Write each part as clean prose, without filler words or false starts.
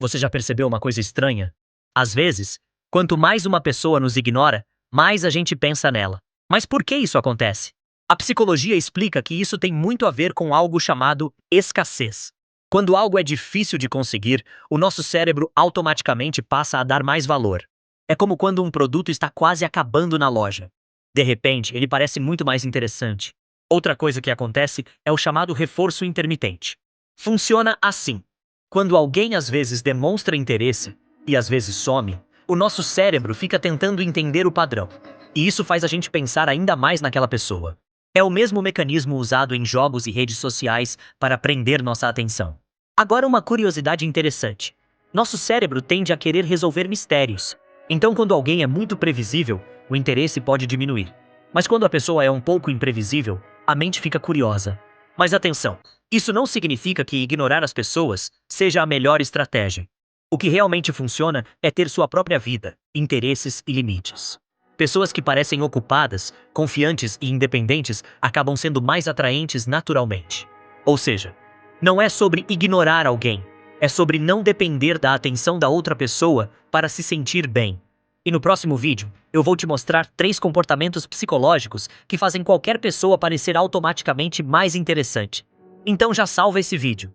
Você já percebeu uma coisa estranha? Às vezes, quanto mais uma pessoa nos ignora, mais a gente pensa nela. Mas por que isso acontece? A psicologia explica que isso tem muito a ver com algo chamado escassez. Quando algo é difícil de conseguir, o nosso cérebro automaticamente passa a dar mais valor. É como quando um produto está quase acabando na loja. De repente, ele parece muito mais interessante. Outra coisa que acontece é o chamado reforço intermitente. Funciona assim. Quando alguém às vezes demonstra interesse e às vezes some, o nosso cérebro fica tentando entender o padrão. E isso faz a gente pensar ainda mais naquela pessoa. É o mesmo mecanismo usado em jogos e redes sociais para prender nossa atenção. Agora, uma curiosidade interessante. Nosso cérebro tende a querer resolver mistérios. Então, quando alguém é muito previsível, o interesse pode diminuir. Mas quando a pessoa é um pouco imprevisível, a mente fica curiosa. Mas atenção, isso não significa que ignorar as pessoas seja a melhor estratégia. O que realmente funciona é ter sua própria vida, interesses e limites. Pessoas que parecem ocupadas, confiantes e independentes acabam sendo mais atraentes naturalmente. Ou seja, não é sobre ignorar alguém, é sobre não depender da atenção da outra pessoa para se sentir bem. E no próximo vídeo, eu vou te mostrar 3 comportamentos psicológicos que fazem qualquer pessoa parecer automaticamente mais interessante. Então já salva esse vídeo.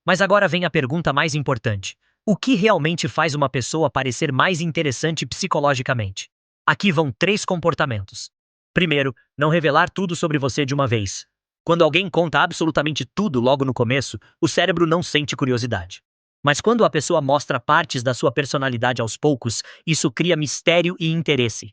Mas agora vem a pergunta mais importante. O que realmente faz uma pessoa parecer mais interessante psicologicamente? Aqui vão 3 comportamentos. Primeiro, não revelar tudo sobre você de uma vez. Quando alguém conta absolutamente tudo logo no começo, o cérebro não sente curiosidade. Mas quando a pessoa mostra partes da sua personalidade aos poucos, isso cria mistério e interesse.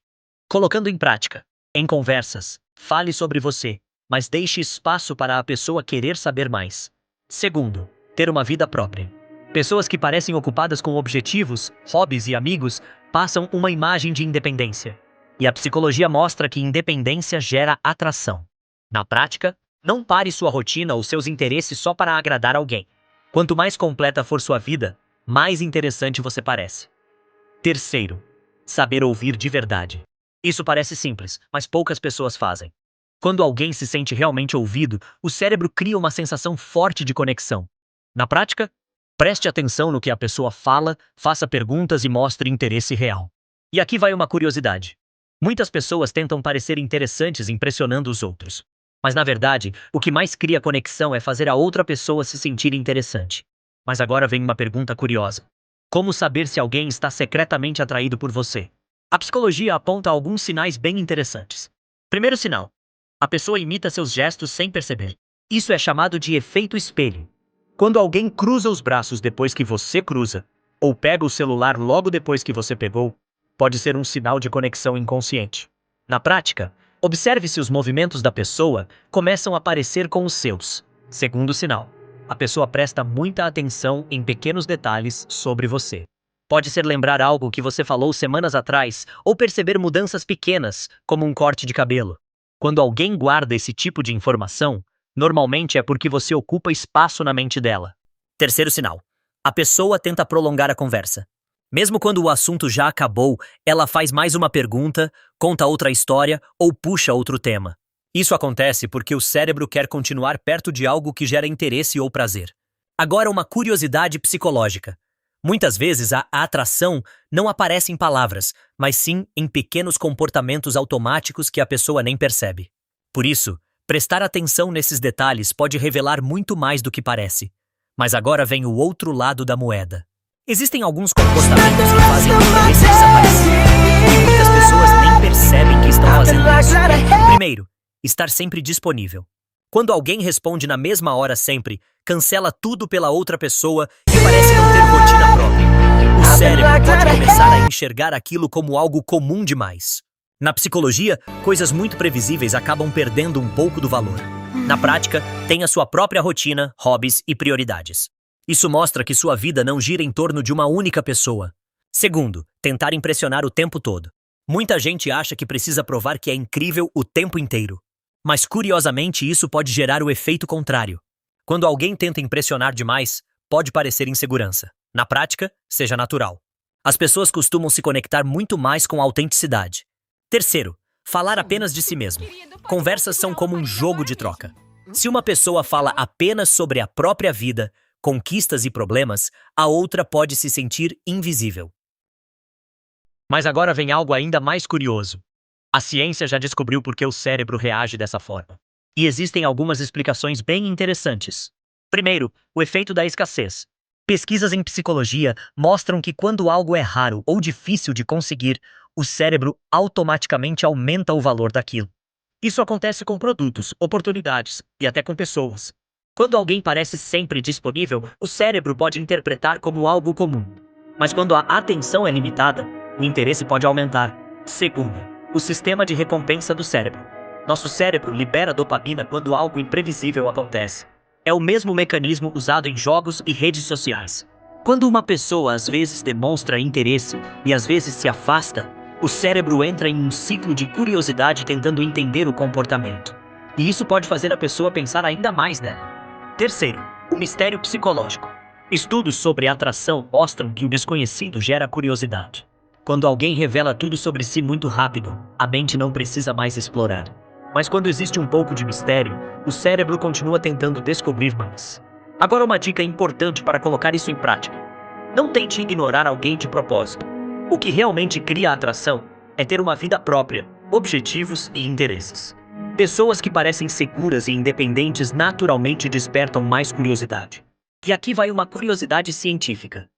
Colocando em prática, em conversas, fale sobre você, mas deixe espaço para a pessoa querer saber mais. Segundo, ter uma vida própria. Pessoas que parecem ocupadas com objetivos, hobbies e amigos passam uma imagem de independência. E a psicologia mostra que independência gera atração. Na prática, não pare sua rotina ou seus interesses só para agradar alguém. Quanto mais completa for sua vida, mais interessante você parece. Terceiro, saber ouvir de verdade. Isso parece simples, mas poucas pessoas fazem. Quando alguém se sente realmente ouvido, o cérebro cria uma sensação forte de conexão. Na prática, preste atenção no que a pessoa fala, faça perguntas e mostre interesse real. E aqui vai uma curiosidade. Muitas pessoas tentam parecer interessantes impressionando os outros. Mas na verdade, o que mais cria conexão é fazer a outra pessoa se sentir interessante. Mas agora vem uma pergunta curiosa. Como saber se alguém está secretamente atraído por você? A psicologia aponta alguns sinais bem interessantes. Primeiro sinal. A pessoa imita seus gestos sem perceber. Isso é chamado de efeito espelho. Quando alguém cruza os braços depois que você cruza, ou pega o celular logo depois que você pegou, pode ser um sinal de conexão inconsciente. Na prática, observe se os movimentos da pessoa começam a parecer com os seus. Segundo sinal. A pessoa presta muita atenção em pequenos detalhes sobre você. Pode ser lembrar algo que você falou semanas atrás ou perceber mudanças pequenas, como um corte de cabelo. Quando alguém guarda esse tipo de informação, normalmente é porque você ocupa espaço na mente dela. Terceiro sinal. A pessoa tenta prolongar a conversa. Mesmo quando o assunto já acabou, ela faz mais uma pergunta, conta outra história ou puxa outro tema. Isso acontece porque o cérebro quer continuar perto de algo que gera interesse ou prazer. Agora, uma curiosidade psicológica. Muitas vezes a atração não aparece em palavras, mas sim em pequenos comportamentos automáticos que a pessoa nem percebe. Por isso, prestar atenção nesses detalhes pode revelar muito mais do que parece. Mas agora vem o outro lado da moeda. Existem alguns comportamentos que fazem o interesse desaparecer, e muitas pessoas nem percebem que estão fazendo isso. Primeiro, estar sempre disponível. Quando alguém responde na mesma hora sempre, cancela tudo pela outra pessoa e parece não ter rotina própria. O cérebro pode começar a enxergar aquilo como algo comum demais. Na psicologia, coisas muito previsíveis acabam perdendo um pouco do valor. Na prática, tenha sua própria rotina, hobbies e prioridades. Isso mostra que sua vida não gira em torno de uma única pessoa. Segundo, tentar impressionar o tempo todo. Muita gente acha que precisa provar que é incrível o tempo inteiro. Mas curiosamente isso pode gerar o efeito contrário. Quando alguém tenta impressionar demais, pode parecer insegurança. Na prática, seja natural. As pessoas costumam se conectar muito mais com a autenticidade. Terceiro, falar apenas de si mesmo. Conversas são como um jogo de troca. Se uma pessoa fala apenas sobre a própria vida, conquistas e problemas, a outra pode se sentir invisível. Mas agora vem algo ainda mais curioso. A ciência já descobriu por que o cérebro reage dessa forma. E existem algumas explicações bem interessantes. Primeiro, o efeito da escassez. Pesquisas em psicologia mostram que quando algo é raro ou difícil de conseguir, o cérebro automaticamente aumenta o valor daquilo. Isso acontece com produtos, oportunidades e até com pessoas. Quando alguém parece sempre disponível, o cérebro pode interpretar como algo comum. Mas quando a atenção é limitada, o interesse pode aumentar. Segundo, o sistema de recompensa do cérebro. Nosso cérebro libera dopamina quando algo imprevisível acontece. É o mesmo mecanismo usado em jogos e redes sociais. Quando uma pessoa às vezes demonstra interesse e às vezes se afasta, o cérebro entra em um ciclo de curiosidade tentando entender o comportamento. E isso pode fazer a pessoa pensar ainda mais nela. Terceiro, o mistério psicológico. Estudos sobre atração mostram que o desconhecido gera curiosidade. Quando alguém revela tudo sobre si muito rápido, a mente não precisa mais explorar. Mas quando existe um pouco de mistério, o cérebro continua tentando descobrir mais. Agora uma dica importante para colocar isso em prática. Não tente ignorar alguém de propósito. O que realmente cria atração é ter uma vida própria, objetivos e interesses. Pessoas que parecem seguras e independentes naturalmente despertam mais curiosidade. E aqui vai uma curiosidade científica.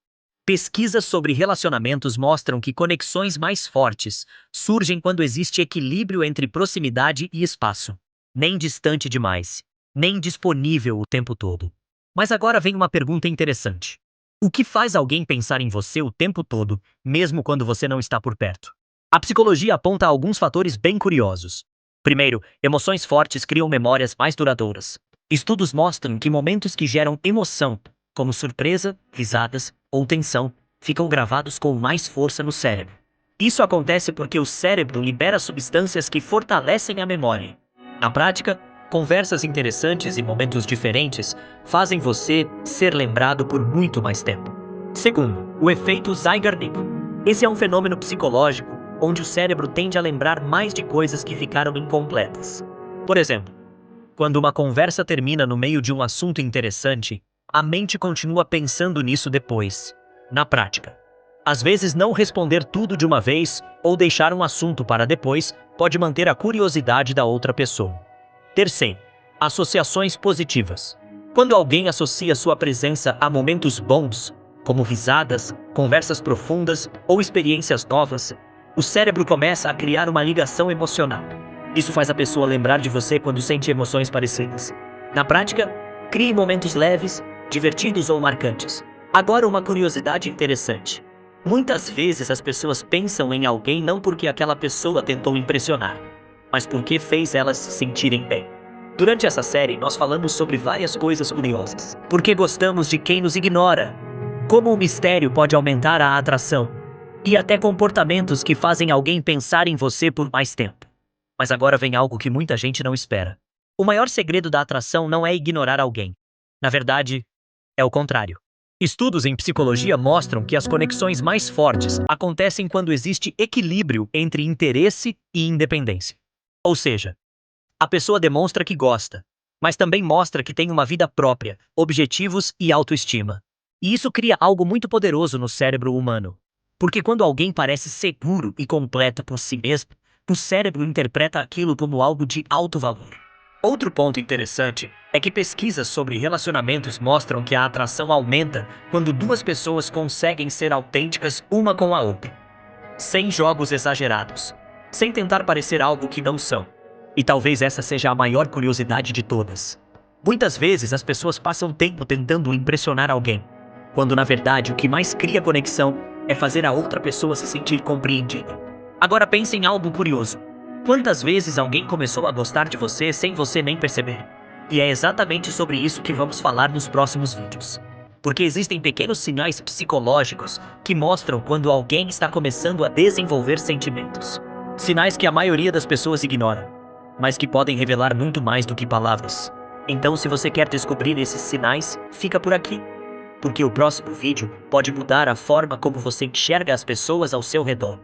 Pesquisas sobre relacionamentos mostram que conexões mais fortes surgem quando existe equilíbrio entre proximidade e espaço. Nem distante demais, nem disponível o tempo todo. Mas agora vem uma pergunta interessante. O que faz alguém pensar em você o tempo todo, mesmo quando você não está por perto? A psicologia aponta alguns fatores bem curiosos. Primeiro, emoções fortes criam memórias mais duradouras. Estudos mostram que momentos que geram emoção, como surpresa, risadas ou tensão, ficam gravados com mais força no cérebro. Isso acontece porque o cérebro libera substâncias que fortalecem a memória. Na prática, conversas interessantes e momentos diferentes fazem você ser lembrado por muito mais tempo. Segundo, o efeito Zeigarnik. Esse é um fenômeno psicológico onde o cérebro tende a lembrar mais de coisas que ficaram incompletas. Por exemplo, quando uma conversa termina no meio de um assunto interessante, a mente continua pensando nisso depois. Na prática, às vezes não responder tudo de uma vez ou deixar um assunto para depois pode manter a curiosidade da outra pessoa. Terceiro, associações positivas. Quando alguém associa sua presença a momentos bons, como risadas, conversas profundas ou experiências novas, o cérebro começa a criar uma ligação emocional. Isso faz a pessoa lembrar de você quando sente emoções parecidas. Na prática, crie momentos leves, divertidos ou marcantes. Agora uma curiosidade interessante. Muitas vezes as pessoas pensam em alguém não porque aquela pessoa tentou impressionar, mas porque fez elas se sentirem bem. Durante essa série, nós falamos sobre várias coisas curiosas. Por que gostamos de quem nos ignora? Como o mistério pode aumentar a atração? E até comportamentos que fazem alguém pensar em você por mais tempo. Mas agora vem algo que muita gente não espera. O maior segredo da atração não é ignorar alguém. Na verdade, é o contrário. Estudos em psicologia mostram que as conexões mais fortes acontecem quando existe equilíbrio entre interesse e independência. Ou seja, a pessoa demonstra que gosta, mas também mostra que tem uma vida própria, objetivos e autoestima. E isso cria algo muito poderoso no cérebro humano. Porque quando alguém parece seguro e completo por si mesmo, o cérebro interpreta aquilo como algo de alto valor. Outro ponto interessante é que pesquisas sobre relacionamentos mostram que a atração aumenta quando duas pessoas conseguem ser autênticas uma com a outra, sem jogos exagerados, sem tentar parecer algo que não são. E talvez essa seja a maior curiosidade de todas. Muitas vezes as pessoas passam tempo tentando impressionar alguém, quando na verdade o que mais cria conexão é fazer a outra pessoa se sentir compreendida. Agora pense em algo curioso. Quantas vezes alguém começou a gostar de você sem você nem perceber? E é exatamente sobre isso que vamos falar nos próximos vídeos. Porque existem pequenos sinais psicológicos que mostram quando alguém está começando a desenvolver sentimentos. Sinais que a maioria das pessoas ignora, mas que podem revelar muito mais do que palavras. Então, se você quer descobrir esses sinais, fica por aqui. Porque o próximo vídeo pode mudar a forma como você enxerga as pessoas ao seu redor.